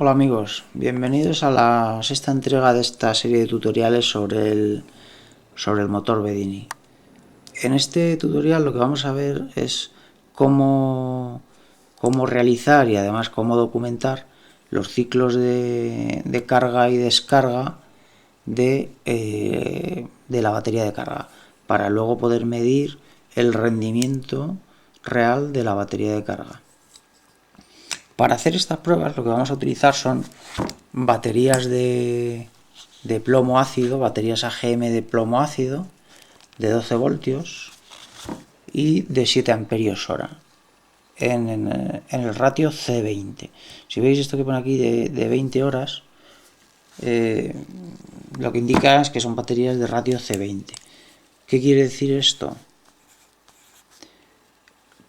Hola amigos, bienvenidos a la sexta entrega de esta serie de tutoriales sobre el motor Bedini. En este tutorial lo que vamos a ver es cómo realizar y además cómo documentar los ciclos de carga y descarga de la batería de carga, para luego poder medir el rendimiento real de la batería de carga. Para hacer estas pruebas lo que vamos a utilizar son baterías de plomo ácido, baterías AGM de plomo ácido de 12 voltios y de 7 amperios hora en el ratio C20. Si veis esto que pone aquí de 20 horas, lo que indica es que son baterías de ratio C20. ¿Qué quiere decir esto?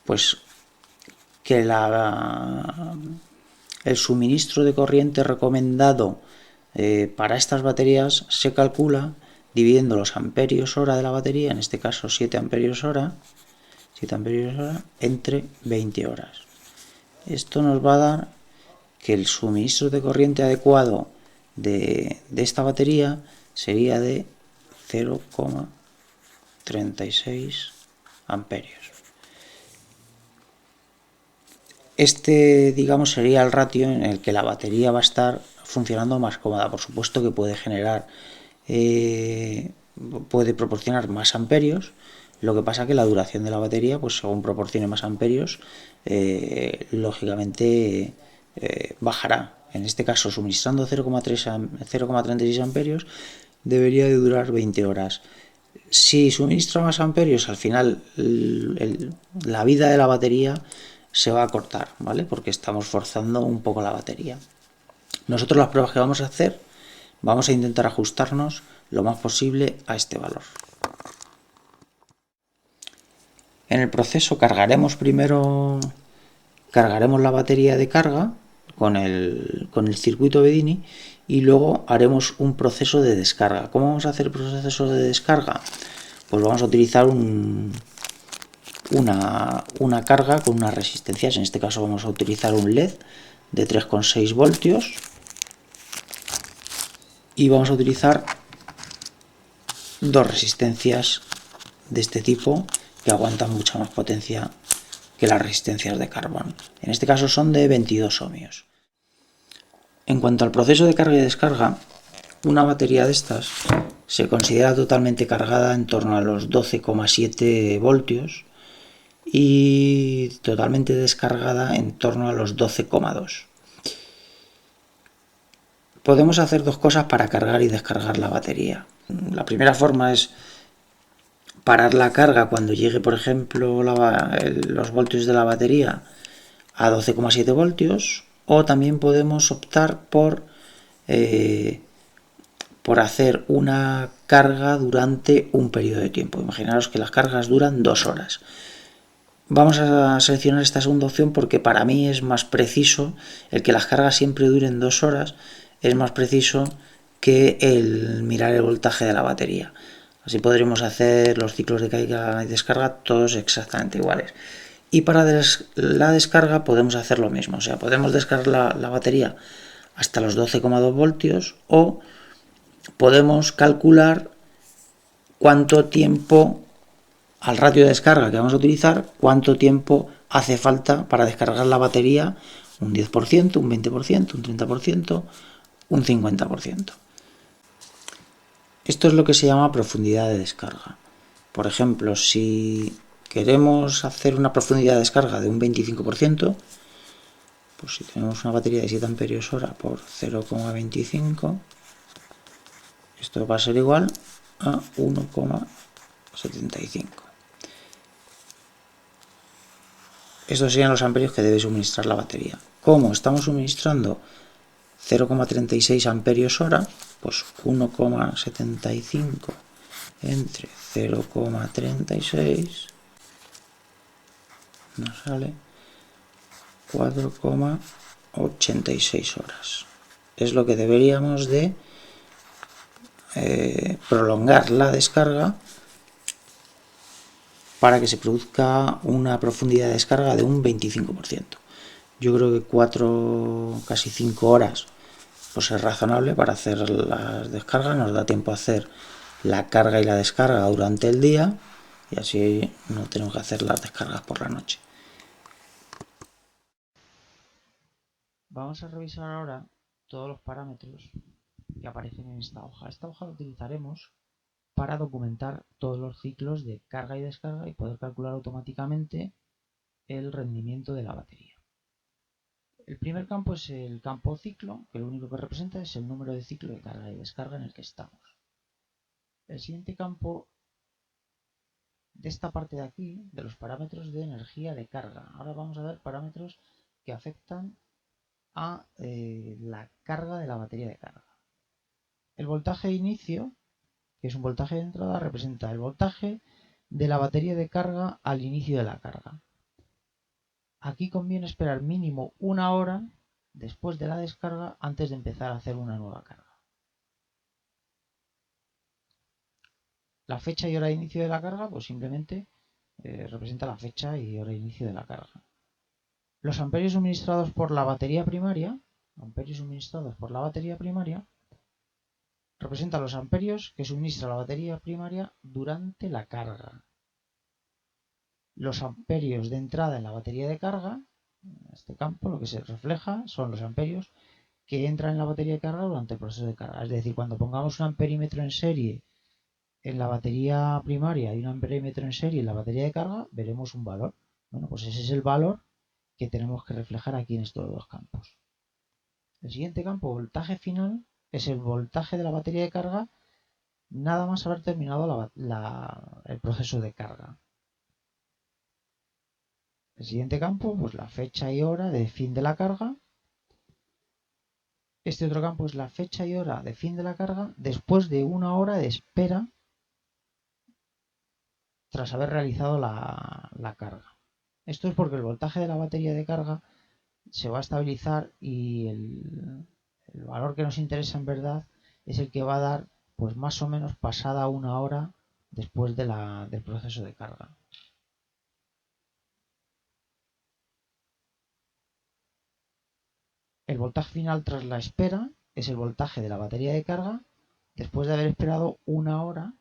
Pues que el suministro de corriente recomendado para estas baterías se calcula dividiendo los amperios hora de la batería, en este caso 7 amperios hora, entre 20 horas. Esto nos va a dar que el suministro de corriente adecuado de esta batería sería de 0,36 amperios. Este, digamos, sería el ratio en el que la batería va a estar funcionando más cómoda. Por supuesto que puede generar, puede proporcionar más amperios. Lo que pasa que la duración de la batería, pues según proporcione más amperios, lógicamente bajará. En este caso, suministrando 0,36 amperios, debería de durar 20 horas. Si suministra más amperios, al final la vida de la batería se va a cortar, ¿vale? Porque estamos forzando un poco la batería. Nosotros las pruebas que vamos a hacer, vamos a intentar ajustarnos lo más posible a este valor. En el proceso cargaremos la batería de carga con el circuito Bedini y luego haremos un proceso de descarga. ¿Cómo vamos a hacer el proceso de descarga? Pues vamos a utilizar una carga con unas resistencias. En este caso vamos a utilizar un LED de 3,6 voltios y vamos a utilizar dos resistencias de este tipo que aguantan mucha más potencia que las resistencias de carbón. En este caso son de 22 ohmios. En cuanto al proceso de carga y descarga, una batería de estas se considera totalmente cargada en torno a los 12,7 voltios y totalmente descargada en torno a los 12,2. Podemos hacer dos cosas para cargar y descargar la batería. La primera forma es parar la carga cuando llegue, por ejemplo, los voltios de la batería a 12,7 voltios, o también podemos optar por hacer una carga durante un periodo de tiempo. Imaginaros que las cargas duran 2 horas. Vamos a seleccionar esta segunda opción porque para mí es más preciso, el que las cargas siempre duren 2 horas, es más preciso que el mirar el voltaje de la batería. Así podremos hacer los ciclos de carga y descarga todos exactamente iguales. Y para la descarga podemos hacer lo mismo, o sea, podemos descargar la batería hasta los 12,2 voltios o podemos calcular cuánto tiempo, al ratio de descarga que vamos a utilizar, cuánto tiempo hace falta para descargar la batería, un 10%, un 20%, un 30%, un 50%. Esto es lo que se llama profundidad de descarga. Por ejemplo, si queremos hacer una profundidad de descarga de un 25%, pues si tenemos una batería de 7 amperios hora por 0,25, esto va a ser igual a 1,75. Estos serían los amperios que debe suministrar la batería. Como estamos suministrando 0,36 amperios hora, pues 1,75 entre 0,36 nos sale 4,86 horas. Es lo que deberíamos de prolongar la descarga para que se produzca una profundidad de descarga de un 25%. yo creo que 4, casi 5 horas, pues es razonable para hacer las descargas. Nos da tiempo a hacer la carga y la descarga durante el día y así no tenemos que hacer las descargas por la noche. Vamos a revisar ahora todos los parámetros que aparecen en esta hoja. Esta hoja la utilizaremos para documentar todos los ciclos de carga y descarga y poder calcular automáticamente el rendimiento de la batería. El primer campo es el campo ciclo, que lo único que representa es el número de ciclo de carga y descarga en el que estamos. El siguiente campo de esta parte de aquí, de los parámetros de energía de carga. Ahora vamos a ver parámetros que afectan a la carga de la batería de carga. El voltaje de inicio, que es un voltaje de entrada, representa el voltaje de la batería de carga al inicio de la carga. Aquí conviene esperar mínimo una hora después de la descarga antes de empezar a hacer una nueva carga. La fecha y hora de inicio de la carga, pues simplemente representa la fecha y hora de inicio de la carga. Los amperios suministrados por la batería primaria, representan los amperios que suministra la batería primaria durante la carga. Los amperios de entrada en la batería de carga, en este campo lo que se refleja son los amperios que entran en la batería de carga durante el proceso de carga. Es decir, cuando pongamos un amperímetro en serie en la batería primaria y un amperímetro en serie en la batería de carga, veremos un valor. Bueno, pues ese es el valor que tenemos que reflejar aquí en estos dos campos. El siguiente campo, voltaje final, es el voltaje de la batería de carga nada más haber terminado el proceso de carga. El siguiente campo, pues la fecha y hora de fin de la carga. Este otro campo es la fecha y hora de fin de la carga después de una hora de espera tras haber realizado la carga. Esto es porque el voltaje de la batería de carga se va a estabilizar y el valor que nos interesa en verdad es el que va a dar pues más o menos pasada una hora después del proceso de carga. El voltaje final tras la espera es el voltaje de la batería de carga después de haber esperado una hora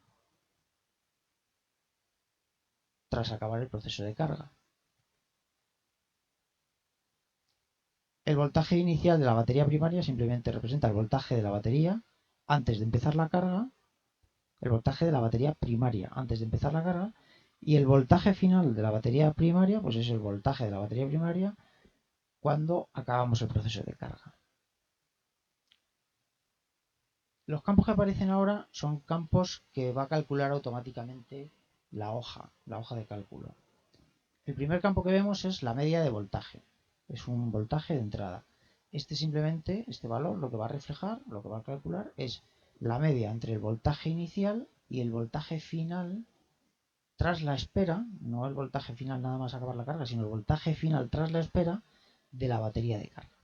tras acabar el proceso de carga. El voltaje inicial de la batería primaria simplemente representa el voltaje de la batería antes de empezar la carga, el voltaje de la batería primaria antes de empezar la carga, y el voltaje final de la batería primaria pues es el voltaje de la batería primaria cuando acabamos el proceso de carga. Los campos que aparecen ahora son campos que va a calcular automáticamente la hoja de cálculo. El primer campo que vemos es la media de voltaje. Es un voltaje de entrada. Este valor, lo que va a reflejar, lo que va a calcular es la media entre el voltaje inicial y el voltaje final tras la espera, no el voltaje final nada más acabar la carga, sino el voltaje final tras la espera de la batería de carga.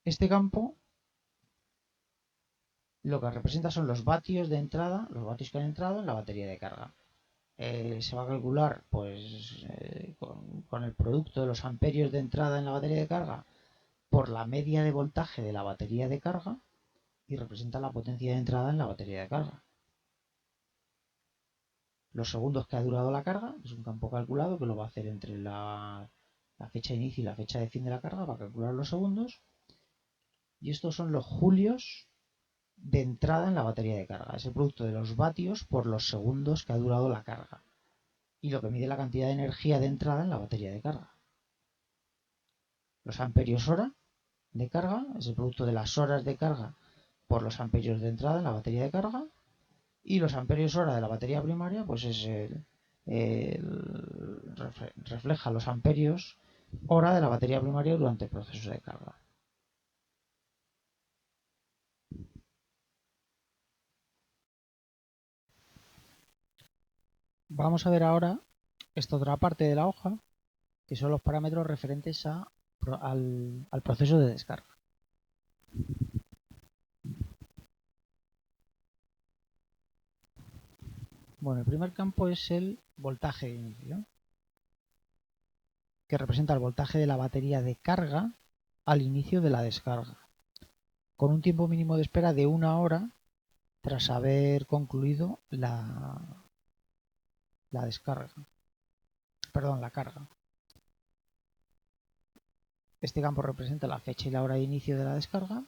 Este campo lo que representa son los vatios de entrada, los vatios que han entrado en la batería de carga. Se va a calcular pues con el producto de los amperios de entrada en la batería de carga por la media de voltaje de la batería de carga y representa la potencia de entrada en la batería de carga. Los segundos que ha durado la carga es un campo calculado que lo va a hacer entre la fecha de inicio y la fecha de fin de la carga para calcular los segundos. Y estos son los julios de entrada en la batería de carga. Es el producto de los vatios por los segundos que ha durado la carga. Y lo que mide la cantidad de energía de entrada en la batería de carga. Los amperios hora de carga es el producto de las horas de carga por los amperios de entrada en la batería de carga. Y los amperios hora de la batería primaria pues es refleja los amperios hora de la batería primaria durante el proceso de carga. Vamos a ver ahora esta otra parte de la hoja, que son los parámetros referentes al proceso de descarga. Bueno, el primer campo es el voltaje de inicio. que representa el voltaje de la batería de carga al inicio de la descarga, con un tiempo mínimo de espera de 1 hora tras haber concluido la descarga, perdón, la carga. Este campo representa la fecha y la hora de inicio de la descarga.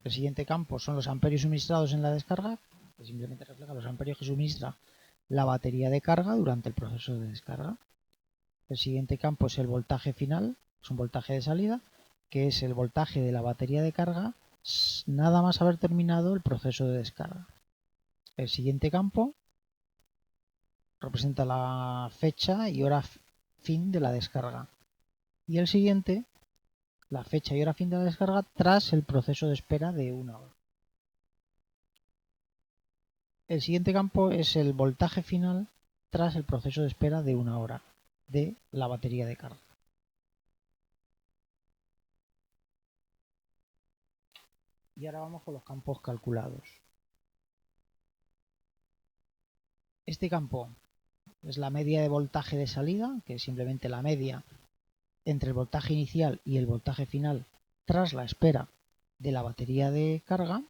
El siguiente campo son los amperios suministrados en la descarga, que simplemente refleja los amperios que suministra la batería de carga durante el proceso de descarga. El siguiente campo es el voltaje final, es un voltaje de salida, que es el voltaje de la batería de carga nada más haber terminado el proceso de descarga. El siguiente campo representa la fecha y hora fin de la descarga. Y el siguiente, la fecha y hora fin de la descarga tras el proceso de espera de 1 hora. El siguiente campo es el voltaje final tras el proceso de espera de 1 hora de la batería de carga. Y ahora vamos con los campos calculados. Este campo es la media de voltaje de salida, que es simplemente la media entre el voltaje inicial y el voltaje final tras la espera de la batería de carga.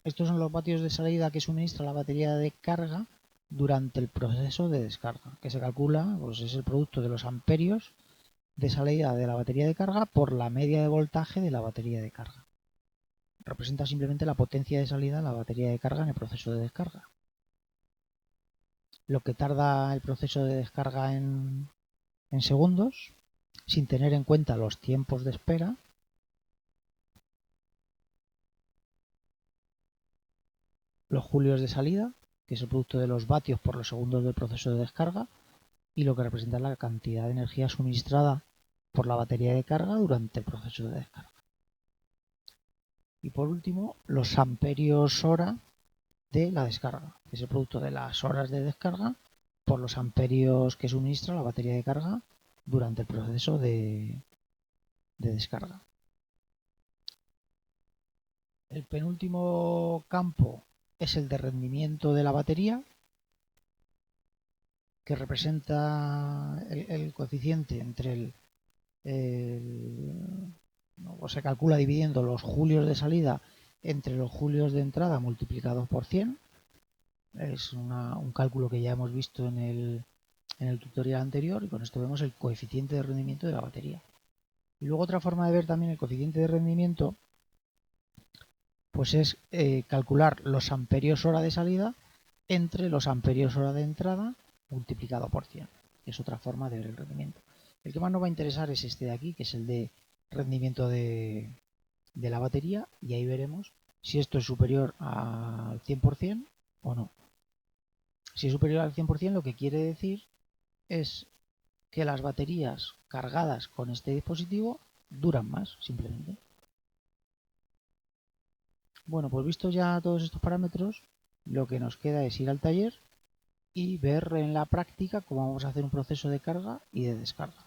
Estos son los vatios de salida que suministra la batería de carga durante el proceso de descarga, que se calcula, pues es el producto de los amperios de salida de la batería de carga por la media de voltaje de la batería de carga. Representa simplemente la potencia de salida de la batería de carga en el proceso de descarga. Lo que tarda el proceso de descarga en segundos, sin tener en cuenta los tiempos de espera, los julios de salida, que es el producto de los vatios por los segundos del proceso de descarga, y lo que representa la cantidad de energía suministrada por la batería de carga durante el proceso de descarga. Y por último, los amperios hora de la descarga, que es el producto de las horas de descarga por los amperios que suministra la batería de carga durante el proceso de descarga. El penúltimo campo es el de rendimiento de la batería, que representa el coeficiente entre o se calcula dividiendo los julios de salida entre los julios de entrada multiplicados por 100. Es un cálculo que ya hemos visto en el tutorial anterior, y con esto vemos el coeficiente de rendimiento de la batería. Y luego otra forma de ver también el coeficiente de rendimiento pues es calcular los amperios hora de salida entre los amperios hora de entrada multiplicado por 100. Es otra forma de ver el rendimiento. El que más nos va a interesar es este de aquí, que es el de rendimiento de la batería, y ahí veremos si esto es superior al 100% o no. Si es superior al 100%, lo que quiere decir es que las baterías cargadas con este dispositivo duran más, simplemente. Bueno, pues visto ya todos estos parámetros, lo que nos queda es ir al taller y ver en la práctica cómo vamos a hacer un proceso de carga y de descarga.